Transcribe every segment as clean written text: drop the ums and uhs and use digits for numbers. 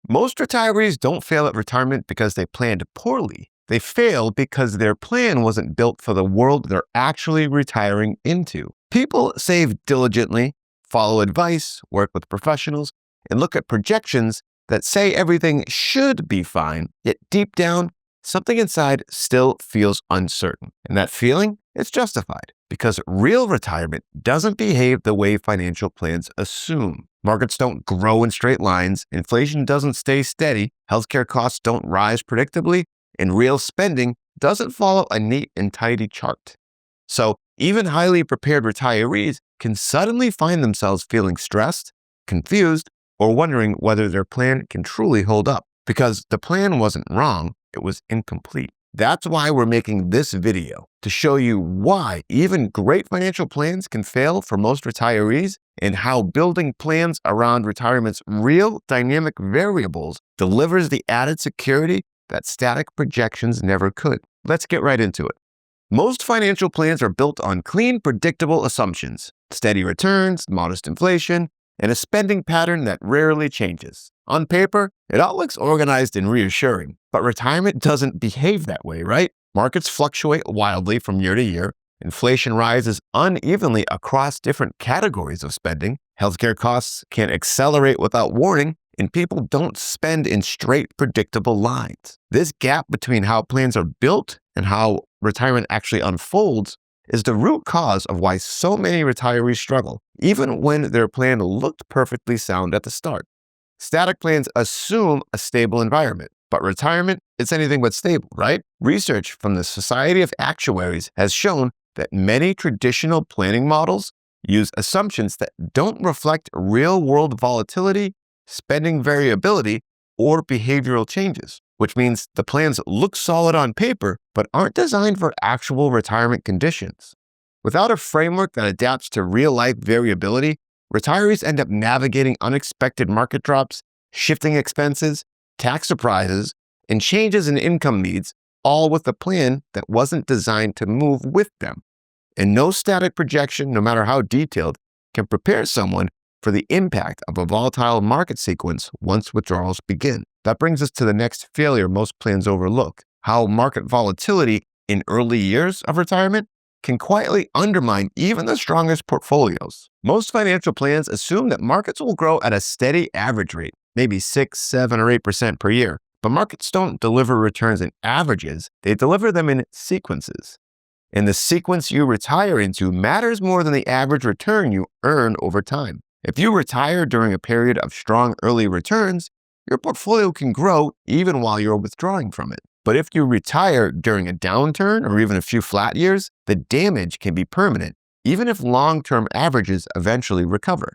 Most retirees don't fail at retirement because they planned poorly. They fail because their plan wasn't built for the world they're actually retiring into. People save diligently, follow advice, work with professionals, and look at projections that say everything should be fine, yet deep down, something inside still feels uncertain. And that feeling is justified because real retirement doesn't behave the way financial plans assume. Markets don't grow in straight lines, inflation doesn't stay steady, healthcare costs don't rise predictably, and real spending doesn't follow a neat and tidy chart. So even highly prepared retirees can suddenly find themselves feeling stressed, confused, or wondering whether their plan can truly hold up. Because the plan wasn't wrong, it was incomplete. That's why we're making this video, to show you why even great financial plans can fail for most retirees and how building plans around retirement's real dynamic variables delivers the added security that static projections never could. Let's get right into it. Most financial plans are built on clean, predictable assumptions, steady returns, modest inflation, and a spending pattern that rarely changes. On paper, it all looks organized and reassuring, but retirement doesn't behave that way, right? Markets fluctuate wildly from year to year. Inflation rises unevenly across different categories of spending. Healthcare costs can accelerate without warning, and people don't spend in straight, predictable lines. This gap between how plans are built and how retirement actually unfolds is the root cause of why so many retirees struggle, even when their plan looked perfectly sound at the start. Static plans assume a stable environment, but retirement is anything but stable, right? Research from the Society of Actuaries has shown that many traditional planning models use assumptions that don't reflect real-world volatility, spending variability, or behavioral changes, which means the plans look solid on paper, but aren't designed for actual retirement conditions. Without a framework that adapts to real-life variability, retirees end up navigating unexpected market drops, shifting expenses, tax surprises, and changes in income needs, all with a plan that wasn't designed to move with them. And no static projection, no matter how detailed, can prepare someone for the impact of a volatile market sequence once withdrawals begin. That brings us to the next failure most plans overlook: how market volatility in early years of retirement can quietly undermine even the strongest portfolios. Most financial plans assume that markets will grow at a steady average rate, maybe 6, 7, or 8% per year. But markets don't deliver returns in averages, they deliver them in sequences. And the sequence you retire into matters more than the average return you earn over time. If you retire during a period of strong early returns, your portfolio can grow even while you're withdrawing from it. But if you retire during a downturn or even a few flat years, the damage can be permanent, even if long-term averages eventually recover.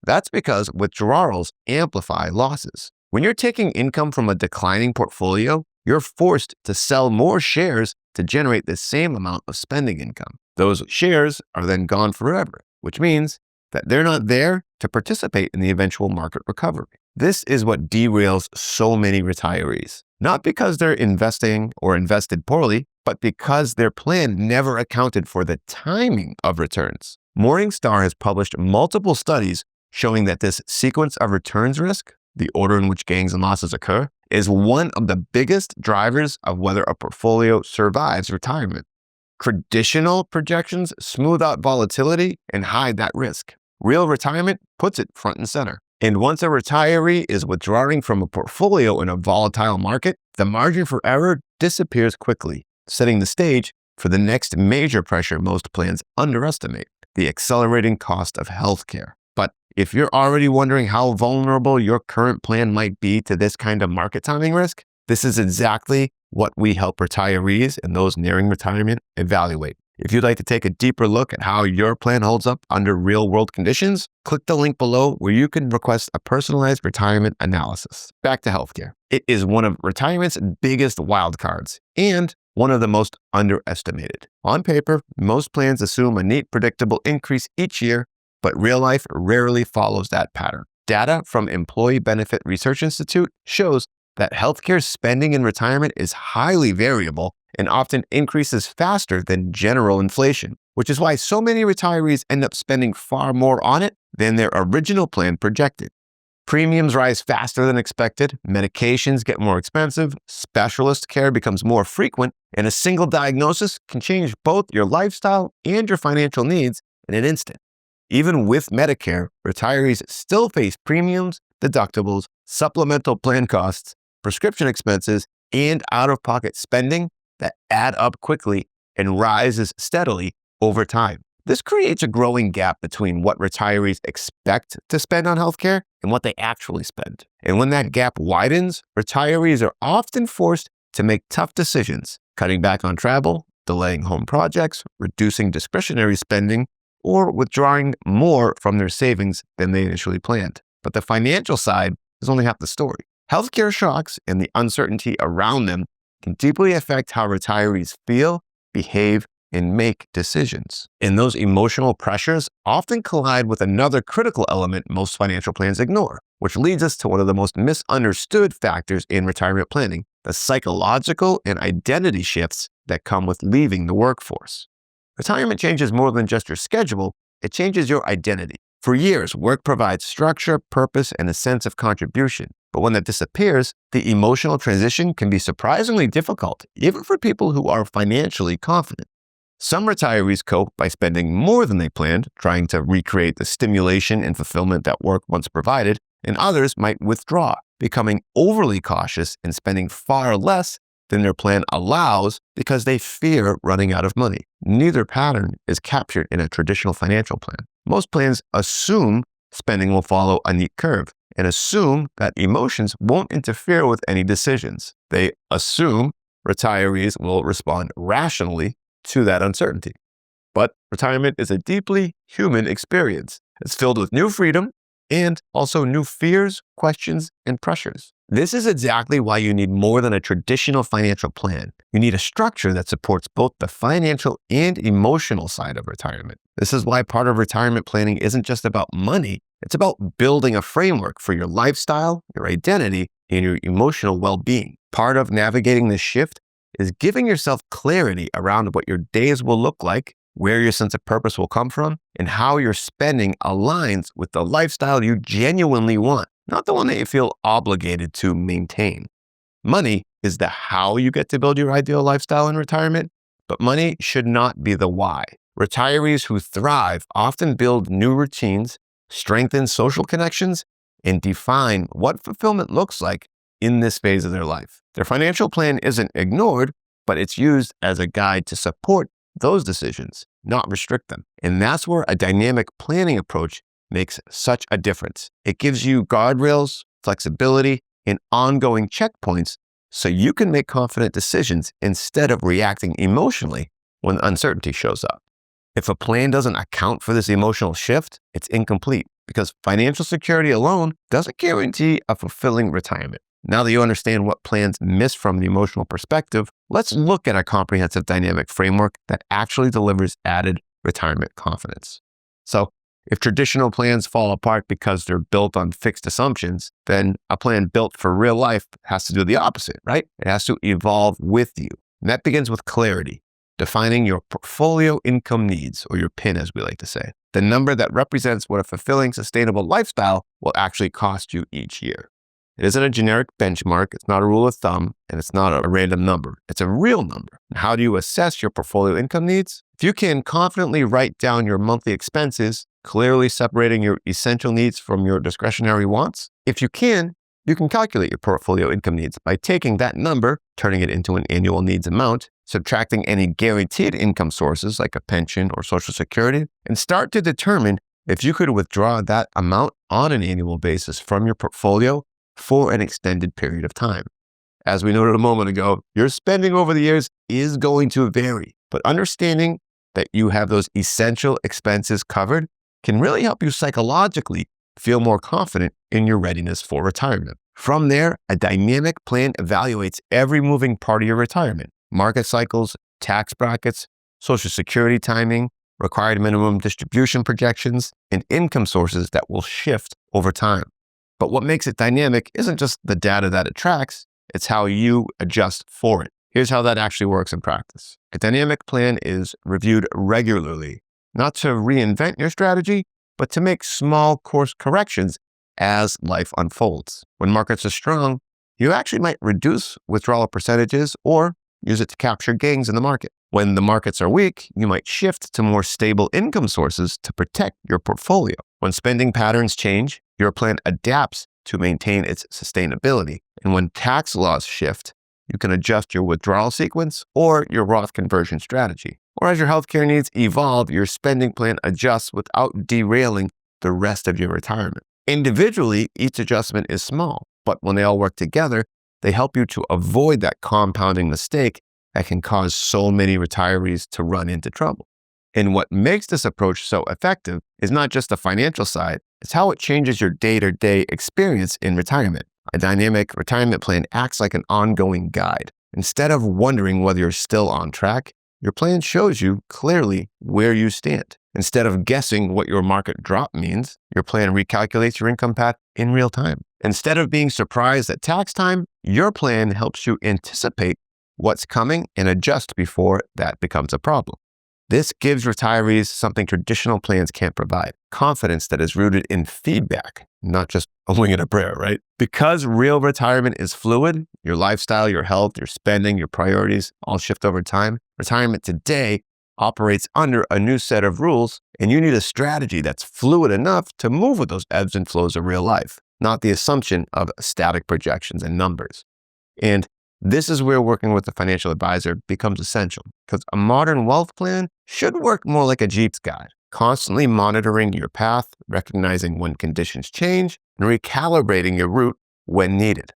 That's because withdrawals amplify losses. When you're taking income from a declining portfolio, you're forced to sell more shares to generate the same amount of spending income. Those shares are then gone forever, which means that they're not there to participate in the eventual market recovery. This is what derails so many retirees, not because they're investing or invested poorly, but because their plan never accounted for the timing of returns. Morningstar has published multiple studies showing that this sequence of returns risk, the order in which gains and losses occur, is one of the biggest drivers of whether a portfolio survives retirement. Traditional projections smooth out volatility and hide that risk. Real retirement puts it front and center. And once a retiree is withdrawing from a portfolio in a volatile market, the margin for error disappears quickly, setting the stage for the next major pressure most plans underestimate: the accelerating cost of healthcare. But if you're already wondering how vulnerable your current plan might be to this kind of market timing risk, this is exactly what we help retirees and those nearing retirement evaluate. If you'd like to take a deeper look at how your plan holds up under real-world conditions, click the link below where you can request a personalized retirement analysis. Back to healthcare. It is one of retirement's biggest wildcards and one of the most underestimated. On paper, most plans assume a neat, predictable increase each year, but real life rarely follows that pattern. Data from Employee Benefit Research Institute shows that healthcare spending in retirement is highly variable and often increases faster than general inflation, which is why so many retirees end up spending far more on it than their original plan projected. Premiums rise faster than expected, medications get more expensive, specialist care becomes more frequent, and a single diagnosis can change both your lifestyle and your financial needs in an instant. Even with Medicare, retirees still face premiums, deductibles, supplemental plan costs, prescription expenses, and out-of-pocket spending that add up quickly and rises steadily over time. This creates a growing gap between what retirees expect to spend on healthcare and what they actually spend. And when that gap widens, retirees are often forced to make tough decisions, cutting back on travel, delaying home projects, reducing discretionary spending, or withdrawing more from their savings than they initially planned. But the financial side is only half the story. Healthcare shocks and the uncertainty around them can deeply affect how retirees feel, behave, and make decisions. And those emotional pressures often collide with another critical element most financial plans ignore, which leads us to one of the most misunderstood factors in retirement planning, the psychological and identity shifts that come with leaving the workforce. Retirement changes more than just your schedule, it changes your identity. For years, work provides structure, purpose, and a sense of contribution. But when that disappears, the emotional transition can be surprisingly difficult, even for people who are financially confident. Some retirees cope by spending more than they planned, trying to recreate the stimulation and fulfillment that work once provided, and others might withdraw, becoming overly cautious and spending far less than their plan allows because they fear running out of money. Neither pattern is captured in a traditional financial plan. Most plans assume spending will follow a neat curve and assume that emotions won't interfere with any decisions. They assume retirees will respond rationally to that uncertainty. But retirement is a deeply human experience. It's filled with new freedom and also new fears, questions, and pressures. This is exactly why you need more than a traditional financial plan. You need a structure that supports both the financial and emotional side of retirement. This is why part of retirement planning isn't just about money. It's about building a framework for your lifestyle, your identity, and your emotional well-being. Part of navigating this shift is giving yourself clarity around what your days will look like, where your sense of purpose will come from, and how your spending aligns with the lifestyle you genuinely want, not the one that you feel obligated to maintain. Money is the how you get to build your ideal lifestyle in retirement, but money should not be the why. Retirees who thrive often build new routines, strengthen social connections, and define what fulfillment looks like in this phase of their life. Their financial plan isn't ignored, but it's used as a guide to support those decisions, not restrict them. And that's where a dynamic planning approach makes such a difference. It gives you guardrails, flexibility, and ongoing checkpoints so you can make confident decisions instead of reacting emotionally when uncertainty shows up. If a plan doesn't account for this emotional shift, it's incomplete because financial security alone doesn't guarantee a fulfilling retirement. Now that you understand what plans miss from the emotional perspective, let's look at a comprehensive dynamic framework that actually delivers added retirement confidence. So, if traditional plans fall apart because they're built on fixed assumptions, then a plan built for real life has to do the opposite, right? It has to evolve with you. And that begins with clarity, defining your portfolio income needs, or your PIN as we like to say, the number that represents what a fulfilling, sustainable lifestyle will actually cost you each year. It isn't a generic benchmark, it's not a rule of thumb, and it's not a random number. It's a real number. How do you assess your portfolio income needs? If you can confidently write down your monthly expenses, clearly separating your essential needs from your discretionary wants, if you can calculate your portfolio income needs by taking that number, turning it into an annual needs amount, subtracting any guaranteed income sources like a pension or Social Security, and start to determine if you could withdraw that amount on an annual basis from your portfolio for an extended period of time. As we noted a moment ago, your spending over the years is going to vary, but understanding that you have those essential expenses covered can really help you psychologically feel more confident in your readiness for retirement. From there, a dynamic plan evaluates every moving part of your retirement: market cycles, tax brackets, Social Security timing, required minimum distribution projections, and income sources that will shift over time. But what makes it dynamic isn't just the data that it tracks, it's how you adjust for it. Here's how that actually works in practice. A dynamic plan is reviewed regularly, not to reinvent your strategy, but to make small course corrections as life unfolds. When markets are strong, you actually might reduce withdrawal percentages or use it to capture gains in the market. When the markets are weak, you might shift to more stable income sources to protect your portfolio. When spending patterns change, your plan adapts to maintain its sustainability. And when tax laws shift, you can adjust your withdrawal sequence or your Roth conversion strategy. Or as your healthcare needs evolve, your spending plan adjusts without derailing the rest of your retirement. Individually, each adjustment is small, but when they all work together, they help you to avoid that compounding mistake that can cause so many retirees to run into trouble. And what makes this approach so effective is not just the financial side, it's how it changes your day-to-day experience in retirement. A dynamic retirement plan acts like an ongoing guide. Instead of wondering whether you're still on track, your plan shows you clearly where you stand. Instead of guessing what your market drop means, your plan recalculates your income path in real time. Instead of being surprised at tax time, your plan helps you anticipate what's coming and adjust before that becomes a problem. This gives retirees something traditional plans can't provide: confidence that is rooted in feedback, not just a wing and a prayer, right? Because real retirement is fluid, your lifestyle, your health, your spending, your priorities all shift over time. Retirement today operates under a new set of rules, and you need a strategy that's fluid enough to move with those ebbs and flows of real life, not the assumption of static projections and numbers. And this is where working with a financial advisor becomes essential, because a modern wealth plan should work more like a Jeep's guide, constantly monitoring your path, recognizing when conditions change, and recalibrating your route when needed.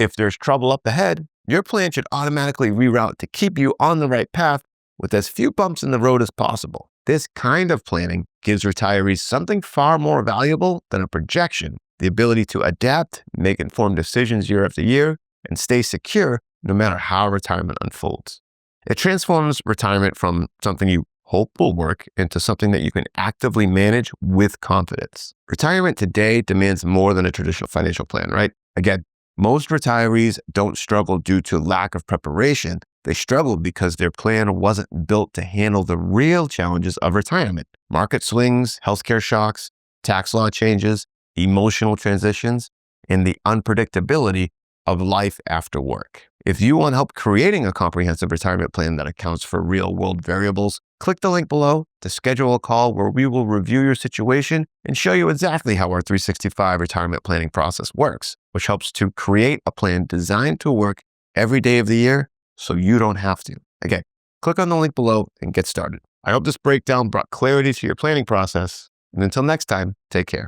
If there's trouble up ahead, your plan should automatically reroute to keep you on the right path with as few bumps in the road as possible. This kind of planning gives retirees something far more valuable than a projection: the ability to adapt, make informed decisions year after year, and stay secure no matter how retirement unfolds. It transforms retirement from something you hope will work into something that you can actively manage with confidence. Retirement today demands more than a traditional financial plan, right? Again, most retirees don't struggle due to lack of preparation. They struggle because their plan wasn't built to handle the real challenges of retirement: market swings, healthcare shocks, tax law changes, emotional transitions, and the unpredictability of life after work. If you want help creating a comprehensive retirement plan that accounts for real-world variables, click the link below to schedule a call where we will review your situation and show you exactly how our 365 retirement planning process works, which helps to create a plan designed to work every day of the year so you don't have to. Again, click on the link below and get started. I hope this breakdown brought clarity to your planning process. And until next time, take care.